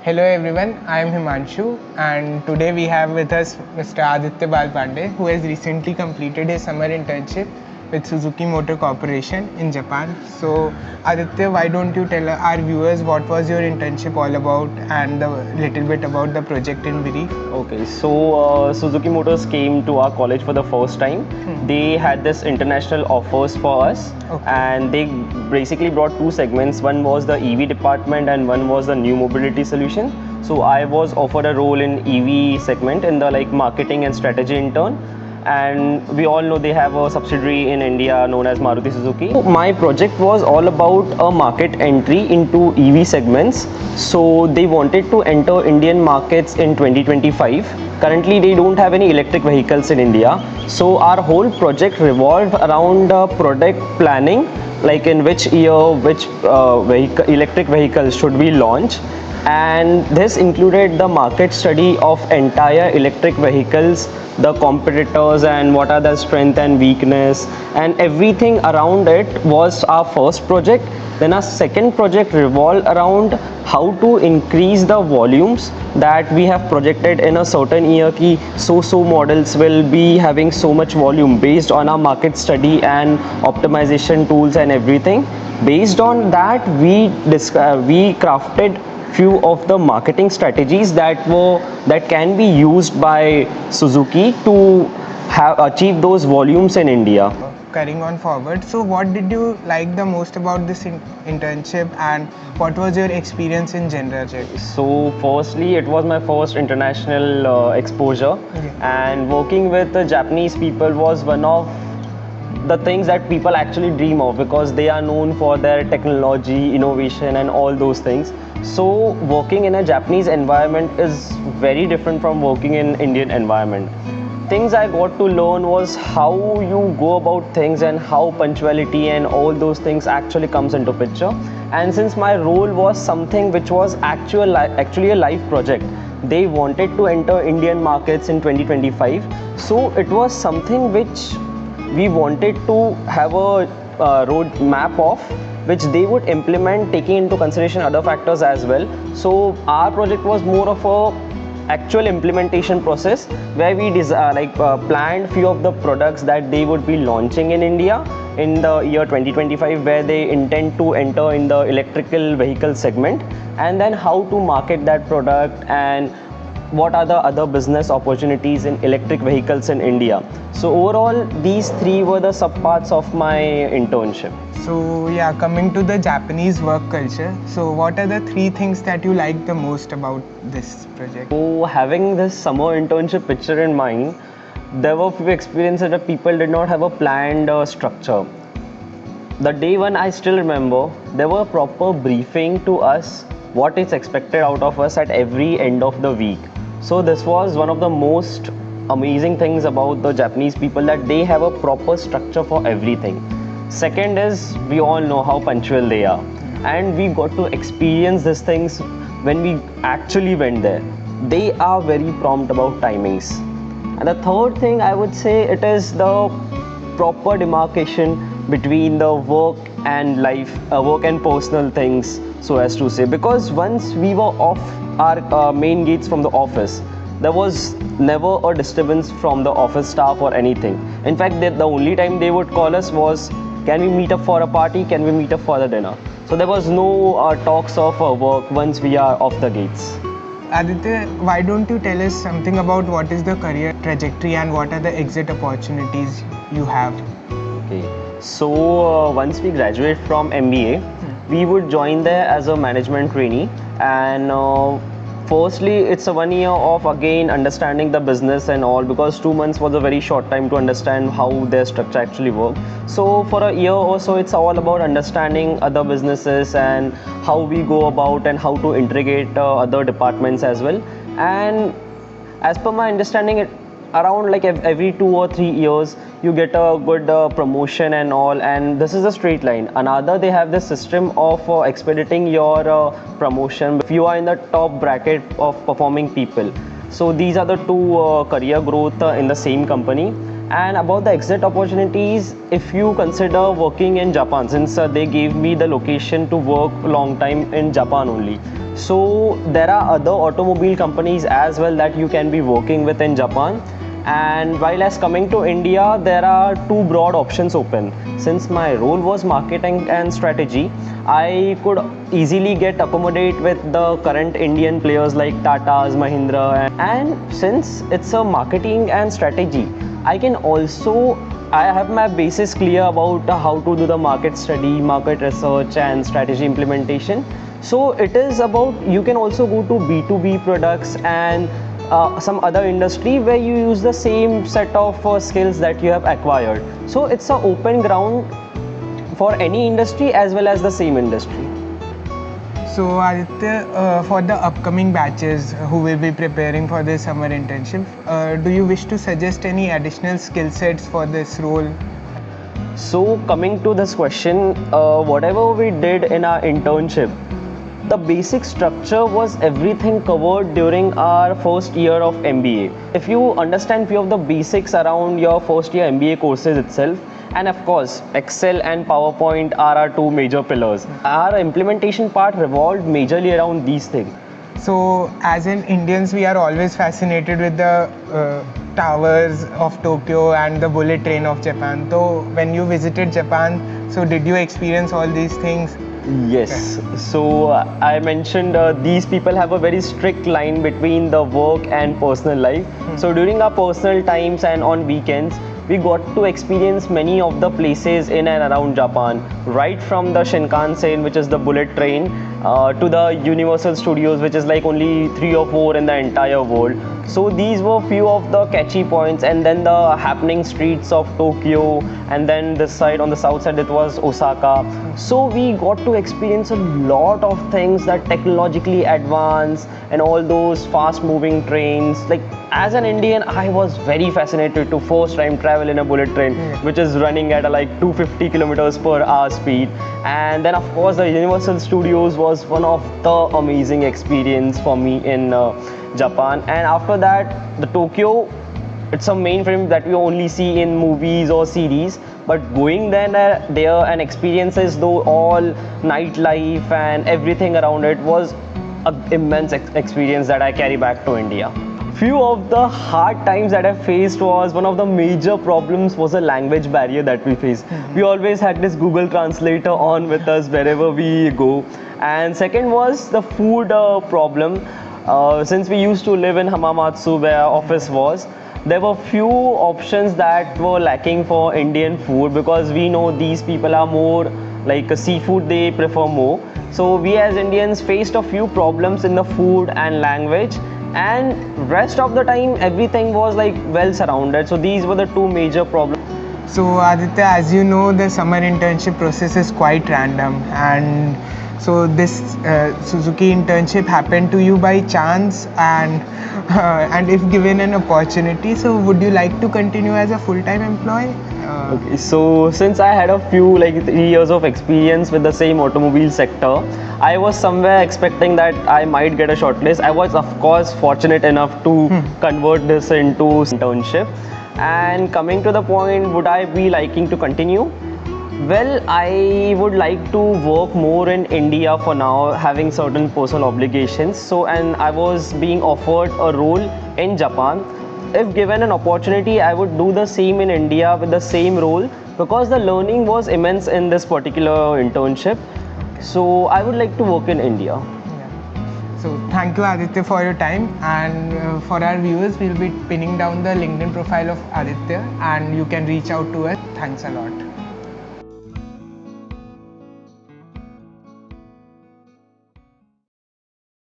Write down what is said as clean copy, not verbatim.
Hello everyone, I am Himanshu and today we have with us Mr. Aditya Balpande who has recently completed his summer internship with Suzuki Motor Corporation in Japan. So Aditya, why don't you tell our viewers what was your internship all about and a little bit about the project in brief? Okay, so Suzuki Motors came to our college for the first time. They had this international offers for us, Okay. and they basically brought two segments. One was the EV department, and one was the new mobility solution. So I was offered a role in EV segment in the like marketing and strategy intern. And we all know they have a subsidiary in India known as Maruti Suzuki. My project was all about a market entry into EV segments. So they wanted to enter Indian markets in 2025. Currently, they don't have any electric vehicles in India. So our whole project revolved around product planning, like in which year, which electric vehicles should we launch, and this included the market study of entire electric vehicles, the competitors and what are their strength and weakness, and everything around it was our first project. Then our second project revolved around how to increase the volumes that we have projected in a certain year ki so models will be having so much volume based on our market study and optimization tools and everything. Based on that we crafted few of the marketing strategies that can be used by Suzuki to have achieve those volumes in India. Carrying on forward, so what did you like the most about this internship and what was your experience in general? So, firstly, it was my first international exposure, and working with the Japanese people was one of the things that people actually dream of because they are known for their technology, innovation, and all those things. So, working in a Japanese environment is very different from working in Indian environment. Things I got to learn was how you go about things and how punctuality and all those things actually comes into picture. And since my role was something which was actually a live project, they wanted to enter Indian markets in 2025. So it was something which we wanted to have a road map of which they would implement taking into consideration other factors as well. So our project was more of a actual implementation process where we planned few of the products that they would be launching in India in the year 2025, where they intend to enter in the electrical vehicle segment, and then how to market that product and what are the other business opportunities in electric vehicles in India. So overall, these three were the subparts of my internship. So yeah, coming to the Japanese work culture, so what are the three things that you like the most about this project? So having this summer internship picture in mind, there were few experiences that people did not have a planned structure. The day one I still remember, there were proper briefing to us what is expected out of us at every end of the week. So this was one of the most amazing things about the Japanese people, that they have a proper structure for everything. Second is, we all know how punctual they are, and we got to experience these things when we actually went there. They are very prompt about timings. And the third thing I would say, it is the proper demarcation between the work and life, work and personal things, so as to say. Because once we were off our main gates from the office, there was never a disturbance from the office staff or anything. In fact, the only time they would call us was, can we meet up for a party, can we meet up for the dinner? So there was no talks of work once we are off the gates. Aditya, why don't you tell us something about what is the career trajectory and what are the exit opportunities you have? Okay. So once we graduate from MBA, we would join there as a management trainee, and firstly it's a 1 year of again understanding the business and all, because 2 months was a very short time to understand how their structure actually worked. So for a year or so, it's all about understanding other businesses and how we go about and how to integrate other departments as well. And as per my understanding, it around like every 2 or 3 years you get a good promotion and all, and this is a straight line. Another, they have this system of expediting your promotion if you are in the top bracket of performing people. So these are the two career growth in the same company. And about the exit opportunities, if you consider working in Japan, since they gave me the location to work long time in Japan only, so there are other automobile companies as well that you can be working with in Japan. And while as coming to India, there are two broad options open. Since my role was marketing and strategy, I could easily get accommodate with the current Indian players like Tata's, Mahindra, and since it's a marketing and strategy, I can also I have my basis clear about how to do the market study, market research, and strategy implementation. So it is about you can also go to B2B products and some other industry where you use the same set of skills that you have acquired. So it's an open ground for any industry as well as the same industry. So Aditya, for the upcoming batches who will be preparing for this summer internship, do you wish to suggest any additional skill sets for this role? So coming to this question, whatever we did in our internship, the basic structure was everything covered during our first year of MBA. If you understand few of the basics around your first year MBA courses itself, and of course Excel and PowerPoint are our two major pillars. Our implementation part revolved majorly around these things. So, as in Indians, we are always fascinated with the towers of Tokyo and the bullet train of Japan. So, when you visited Japan, so did you experience all these things? Yes. So I mentioned these people have a very strict line between the work and personal life. So during our personal times and on weekends, we got to experience many of the places in and around Japan, right from the Shinkansen, which is the bullet train, to the Universal Studios, which is like only 3 or 4 in the entire world. So these were few of the catchy points, and then the happening streets of Tokyo, and then this side on the south side it was Osaka. So we got to experience a lot of things that technologically advanced and all those fast moving trains. Like as an Indian, I was very fascinated to first time travel in a bullet train, which is running at like 250 kilometers per hour speed. And then of course the Universal Studios was one of the amazing experience for me in Japan. And after that, the Tokyo, it's a mainframe that we only see in movies or series, but going there and experiences though all nightlife and everything around it was an immense experience that I carry back to India. Few of the hard times that I faced was one of the major problems was a language barrier that we faced. We always had this Google Translator on with us wherever we go. And second was the food problem. Since we used to live in Hamamatsu where our office was, there were few options that were lacking for Indian food because we know these people are more like a seafood, they prefer more. So we as Indians faced a few problems in the food and language, and rest of the time everything was like well surrounded. So these were the two major problems. So, Aditya, as you know, the summer internship process is quite random, and so this Suzuki internship happened to you by chance, and if given an opportunity, so would you like to continue as a full-time employee? Okay, so since I had a few like 3 years of experience with the same automobile sector, I was somewhere expecting that I might get a shortlist. I was of course fortunate enough to convert this into internship. And coming to the point, would I be liking to continue? Well, I would like to work more in India for now, having certain personal obligations. So, and I was being offered a role in Japan. If given an opportunity, I would do the same in India with the same role because the learning was immense in this particular internship. So, I would like to work in India. So thank you, Aditya, for your time, and for our viewers, we'll be pinning down the LinkedIn profile of Aditya, and you can reach out to us. Thanks a lot.